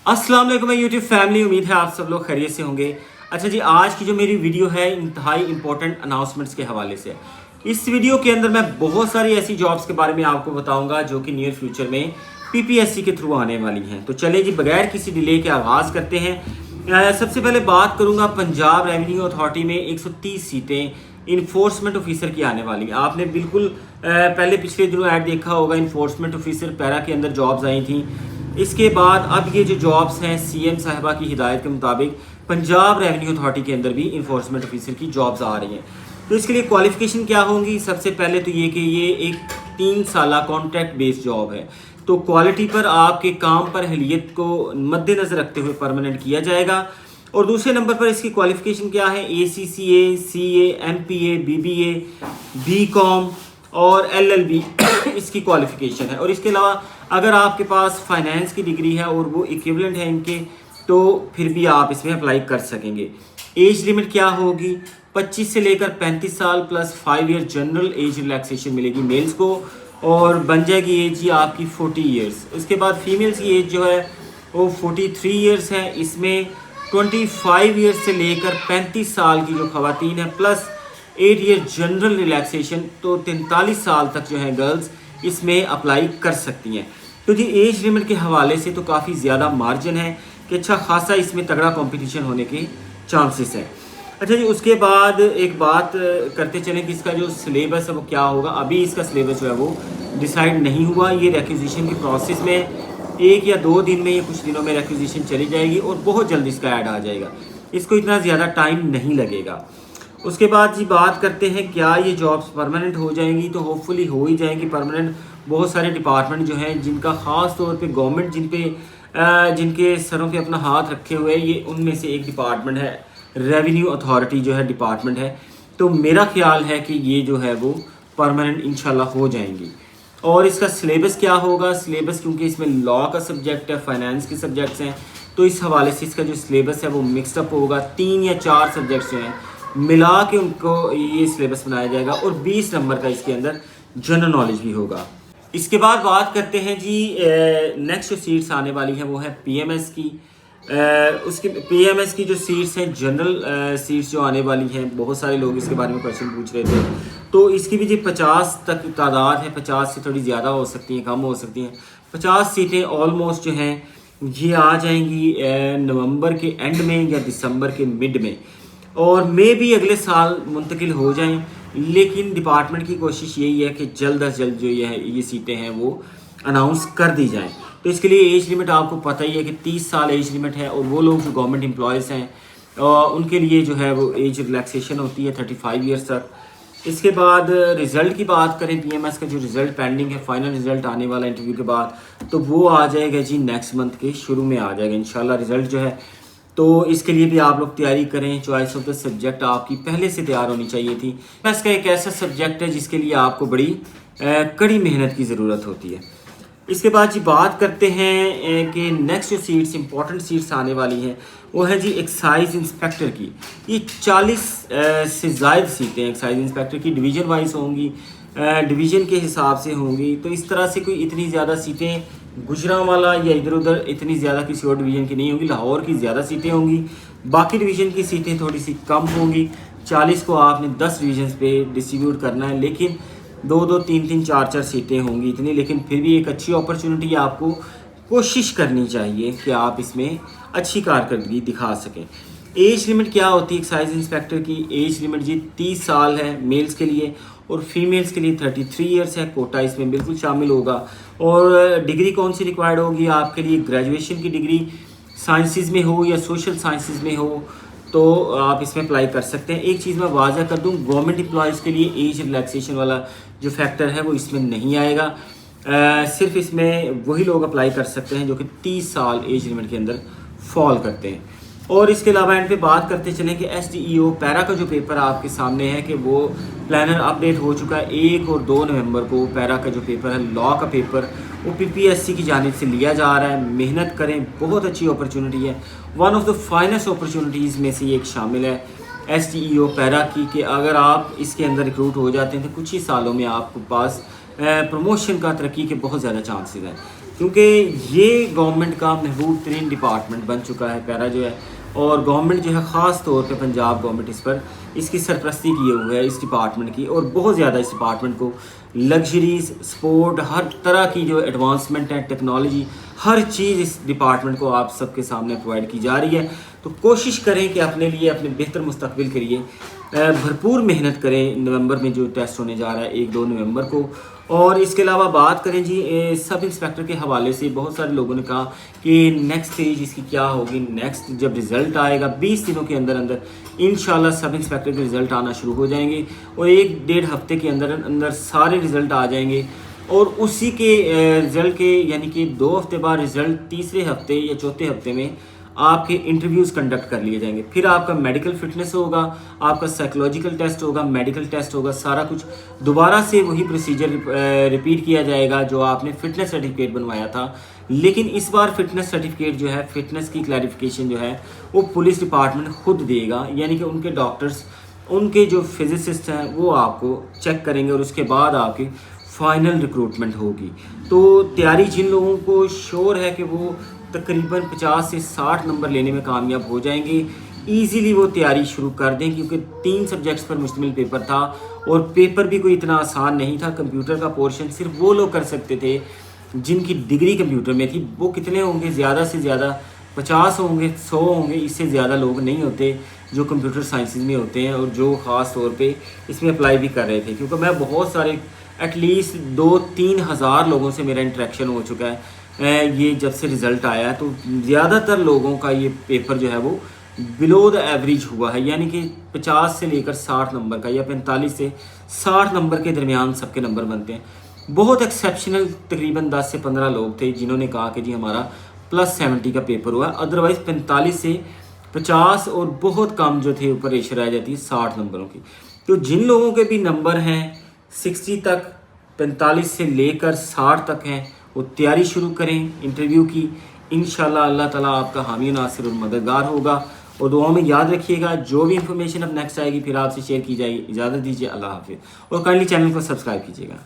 अस्सलाम वालेकुम YouTube family, उम्मीद है आप सब लोग खैरियत से होंगे। अच्छा जी, आज की जो मेरी वीडियो है इंतहाई इंपॉर्टेंट अनाउंसमेंट्स के हवाले से। इस वीडियो के अंदर मैं बहुत सारी ऐसी जॉब्स के बारे में आपको बताऊंगा जो कि नियर फ्यूचर में पीपीएससी के थ्रू आने वाली हैं। तो चलिए जी, बगैर किसी डिले के आगाज़ करते हैं। सबसे पहले बात करूंगा पंजाब रेवेन्यू अथॉरिटी में 130 सीटें इन्फोर्समेंट ऑफिसर की आने वाली। आपने बिल्कुल पहले पिछले दिनों ऐड देखा होगा, इन्फोर्समेंट ऑफिसर पैरा के अंदर जॉब्स आई थी। इसके बाद अब ये जो जॉब्स हैं सीएम साहिबा की हिदायत के मुताबिक पंजाब रेवेन्यू अथॉरिटी के अंदर भी इन्फोर्समेंट ऑफिसर की जॉब्स आ रही हैं। तो इसके लिए क्वालिफिकेशन क्या होंगी? सबसे पहले तो ये कि ये एक 3 साल कॉन्ट्रैक्ट बेस्ड जॉब है। तो क्वालिटी पर, आपके काम पर अहलियत को मद्देनजर रखते हुए परमानेंट किया जाएगा। और दूसरे नंबर पर इसकी क्वालिफिकेशन क्या है? ACCA, CA, MPA, BBA, BCom और LLB इसकी क्वालिफिकेशन है। और इसके अलावा अगर आपके पास फाइनेंस की डिग्री है और वो इक्विवेलेंट है इनके, तो फिर भी आप इसमें अप्लाई कर सकेंगे। एज लिमिट क्या होगी? 25 से लेकर 35 साल plus 5 year general age relaxation मिलेगी मेल्स को, और बन जाएगी एज ही आपकी 40 ईयर्स। उसके बाद फीमेल्स की एज जो है वो 43 ईयर्स है। इसमें 25 ईयर्स से लेकर 35 साल की जो खवातीन है प्लस 8 ईयर जनरल रिलैक्सेशन, तो 43 साल तक जो है गर्ल्स इसमें अप्लाई कर सकती हैं। तो जी, एज लिमिट के हवाले से तो काफ़ी ज़्यादा मार्जिन है कि अच्छा खासा इसमें तगड़ा कंपटीशन होने के चांसेस है। अच्छा जी, उसके बाद एक बात करते चलें कि इसका जो सिलेबस है वो क्या होगा। अभी इसका सिलेबस जो है वो डिसाइड नहीं हुआ। ये रिक्विजिशन की प्रोसेस में 1 या 2 दिन में, ये कुछ दिनों में रिक्विजिशन चली जाएगी और बहुत जल्दी इसका ऐड आ जाएगा। इसको इतना ज़्यादा टाइम नहीं लगेगा। उसके बाद जी बात करते हैं क्या ये जॉब्स परमानेंट हो जाएंगी? तो होपफुली हो ही जाएंगी परमानेंट। बहुत सारे डिपार्टमेंट जो हैं जिनका ख़ास तौर पे गवर्नमेंट जिनके सरों पे अपना हाथ रखे हुए है, ये उनमें से एक डिपार्टमेंट है रेवेन्यू अथॉरिटी जो है डिपार्टमेंट है। तो मेरा ख्याल है कि ये जो है वो परमानेंट इंशाल्लाह हो जाएंगी। और इसका सिलेबस क्या होगा? सिलेबस, क्योंकि इसमें लॉ का सब्जेक्ट है, फाइनेंस के सब्जेक्ट्स हैं, तो इस हवाले से इसका जो सिलेबस है वो मिक्सअप होगा। 3 या 4 सब्जेक्ट्स जो हैं मिला के उनको ये सिलेबस बनाया जाएगा और 20 नंबर का इसके अंदर जनरल नॉलेज भी होगा। इसके बाद बात करते हैं जी, नेक्स्ट जो सीट्स आने वाली हैं वो है PMS की। उसकी PMS की जो सीट्स हैं, जनरल सीट्स जो आने वाली हैं, बहुत सारे लोग इसके बारे में क्वेश्चन पूछ रहे थे। तो इसकी भी जी 50 तक तादाद है। 50 से थोड़ी ज़्यादा हो सकती हैं, कम हो सकती हैं। 50 सीटें ऑलमोस्ट जो हैं ये आ जाएंगी नवंबर के एंड में या दिसंबर के मिड में, और मे भी अगले साल मुंतकिल हो जाएं। लेकिन डिपार्टमेंट की कोशिश यही है कि जल्द अज जल्द जो ये सीटें हैं वो अनाउंस कर दी जाएं। तो इसके लिए एज लिमिट आपको पता ही है कि 30 साल एज लिमिट है, और वो लोग जो गवर्नमेंट एम्प्लॉयज़ हैं उनके लिए जो है वो एज रिलैक्सेशन होती है 35 ईयर्स तक। इसके बाद रिज़ल्ट की बात करें, PMS का जो रिज़ल्ट पेंडिंग है, फाइनल रिज़ल्ट आने वाला इंटरव्यू के बाद, तो वो आ जाएगा जी नेक्स्ट मंथ के शुरू में आ जाएगा इंशाल्लाह रिज़ल्ट जो है। तो इसके लिए भी आप लोग तैयारी करें। चॉइस ऑफ द सब्जेक्ट आपकी पहले से तैयार होनी चाहिए थी। इसका एक ऐसा सब्जेक्ट है जिसके लिए आपको बड़ी कड़ी मेहनत की ज़रूरत होती है। इसके बाद जी बात करते हैं कि नेक्स्ट जो सीट्स, इंपॉर्टेंट सीट्स आने वाली हैं वो है जी एक्साइज इंस्पेक्टर की। ये 40 से ज़ायद सीटें एक्साइज इंस्पेक्टर की डिवीज़न वाइज होंगी, डिवीज़न के हिसाब से होंगी। तो इस तरह से कोई इतनी ज़्यादा सीटें गुजरांवाला या इधर उधर इतनी ज़्यादा किसी और डिवीज़न की नहीं होंगी। लाहौर की ज़्यादा सीटें होंगी, बाकी डिवीज़न की सीटें थोड़ी सी कम होंगी। 40 को आपने 10 डिवीजन पे डिस्ट्रीब्यूट करना है, लेकिन 2-2, 3-3, 4-4 सीटें होंगी इतनी। लेकिन फिर भी एक अच्छी अपॉर्चुनिटी, आपको कोशिश करनी चाहिए कि आप इसमें अच्छी कारकर्दगी दिखा सकें। एज लिमिट क्या होती है एक्साइज इंस्पेक्टर की? एज लिमिट जी 30 साल है मेल्स के लिए, और फीमेल्स के लिए 33 ईयर्स है। कोटा इसमें बिल्कुल शामिल होगा। और डिग्री कौन सी रिक्वायर्ड होगी आपके लिए? ग्रेजुएशन की डिग्री साइंसिस में हो या सोशल साइंसिस में हो तो आप इसमें अप्लाई कर सकते हैं। एक चीज़ मैं वाज़ा कर दूं, गवर्नमेंट एम्प्लॉयज़ के लिए एज रिलैक्सेशन वाला जो फैक्टर है वो इसमें नहीं आएगा। सिर्फ इसमें वही लोग अप्लाई कर सकते हैं जो कि 30 साल एज लिमिट के अंदर फॉल करते हैं। और इसके अलावा एंड पे बात करते चलें कि SDEO पैरा का जो पेपर आपके सामने है कि वो प्लानर अपडेट हो चुका है। 1 और 2 नवंबर को पैरा का जो पेपर है, लॉ का पेपर, वो PPSC की जानिब से लिया जा रहा है। मेहनत करें, बहुत अच्छी अपॉर्चुनिटी है। One of the finest opportunities में से ये एक शामिल है SDEO पैरा की, कि अगर आप इसके अंदर रिक्रूट हो जाते हैं तो कुछ ही सालों में आपके पास प्रमोशन का, तरक्की के बहुत ज़्यादा चांसेस हैं। क्योंकि ये गवर्नमेंट का महबूब तरीन डिपार्टमेंट बन चुका है पैरा जो है, और गवर्नमेंट जो है ख़ास तौर पे पंजाब गवर्नमेंट इस पर इसकी सरपरस्ती किए हुए है इस डिपार्टमेंट की, और बहुत ज़्यादा इस डिपार्टमेंट को लग्जरीज स्पोर्ट हर तरह की जो एडवांसमेंट है टेक्नोलॉजी हर चीज़ इस डिपार्टमेंट को आप सबके सामने प्रोवाइड की जा रही है। तो कोशिश करें कि अपने लिए अपने बेहतर मुस्तकबिल के लिए भरपूर मेहनत करें। नवंबर में जो टेस्ट होने जा रहा है 1-2 नवंबर को। और इसके अलावा बात करें जी सब इंस्पेक्टर के हवाले से बहुत सारे लोगों ने कहा कि नेक्स्ट स्टेज इसकी क्या होगी, नेक्स्ट जब रिज़ल्ट आएगा 20 दिनों के अंदर अंदर इंशाल्लाह सब इंस्पेक्टर के रिज़ल्ट आना शुरू हो जाएंगे और 1-1.5 हफ्ते के अंदर अंदर सारे रिज़ल्ट आ जाएंगे। और उसी के रिज़ल्ट के यानी कि 2 हफ्ते बाद रिज़ल्ट तीसरे हफ्ते या चौथे हफ्ते में आपके इंटरव्यूज़ कंडक्ट कर लिए जाएंगे। फिर आपका मेडिकल फिटनेस होगा, आपका साइकोलॉजिकल टेस्ट होगा, मेडिकल टेस्ट होगा, सारा कुछ दोबारा से वही प्रोसीजर रिपीट किया जाएगा जो आपने फिटनेस सर्टिफिकेट बनवाया था। लेकिन इस बार फिटनेस सर्टिफिकेट जो है, फिटनेस की क्लैरिफिकेशन जो है वो पुलिस डिपार्टमेंट खुद देगा, यानी कि उनके डॉक्टर्स, उनके जो फिजिसिस्ट हैं वो आपको चेक करेंगे और उसके बाद आपकी फाइनल रिक्रूटमेंट होगी। तो तैयारी जिन लोगों को श्योर है कि वो तकरीबन 50 से 60 नंबर लेने में कामयाब हो जाएंगे, ईज़िली वो तैयारी शुरू कर दें, क्योंकि 3 सब्जेक्ट्स पर मुश्तमिल पेपर था और पेपर भी कोई इतना आसान नहीं था। कंप्यूटर का पोर्शन सिर्फ वो लोग कर सकते थे जिनकी डिग्री कंप्यूटर में थी। वो कितने होंगे, ज़्यादा से ज़्यादा 50 होंगे, 100 होंगे, इससे ज़्यादा लोग नहीं होते जो कंप्यूटर साइंसेज में होते हैं और जो ख़ास तौर पे इसमें अप्लाई भी कर रहे थे। क्योंकि मैं बहुत सारे एटलीस्ट 2-3 हज़ार लोगों से मेरा इंटरेक्शन हो चुका है ये जब से रिज़ल्ट आया है। तो ज़्यादातर लोगों का ये पेपर जो है वो बिलो द एवरेज हुआ है, यानी कि 50 से लेकर 60 नंबर का या 45 से 60 नंबर के दरमियान सबके नंबर बनते हैं। बहुत एक्सेप्शनल तकरीबन 10 से 15 लोग थे जिन्होंने कहा कि जी हमारा +70 का पेपर हुआ, अदरवाइज़ 45 से 50 और बहुत कम जो थे ऊपर रेशो रह जाती है 60 नंबरों की। तो जिन लोगों के भी नंबर हैं 60 तक, 45 से लेकर 60 तक हैं, वो तैयारी शुरू करें इंटरव्यू की। इंशाल्लाह अल्लाह ताला आपका हामी नासिर और मददगार होगा। और दुआ में याद रखिएगा, जो भी इंफॉर्मेशन अब नेक्स्ट आएगी फिर आपसे शेयर की जाएगी। इजाज़त दीजिए, अल्लाह हाफिज़, और काइंडली चैनल को सब्सक्राइब कीजिएगा।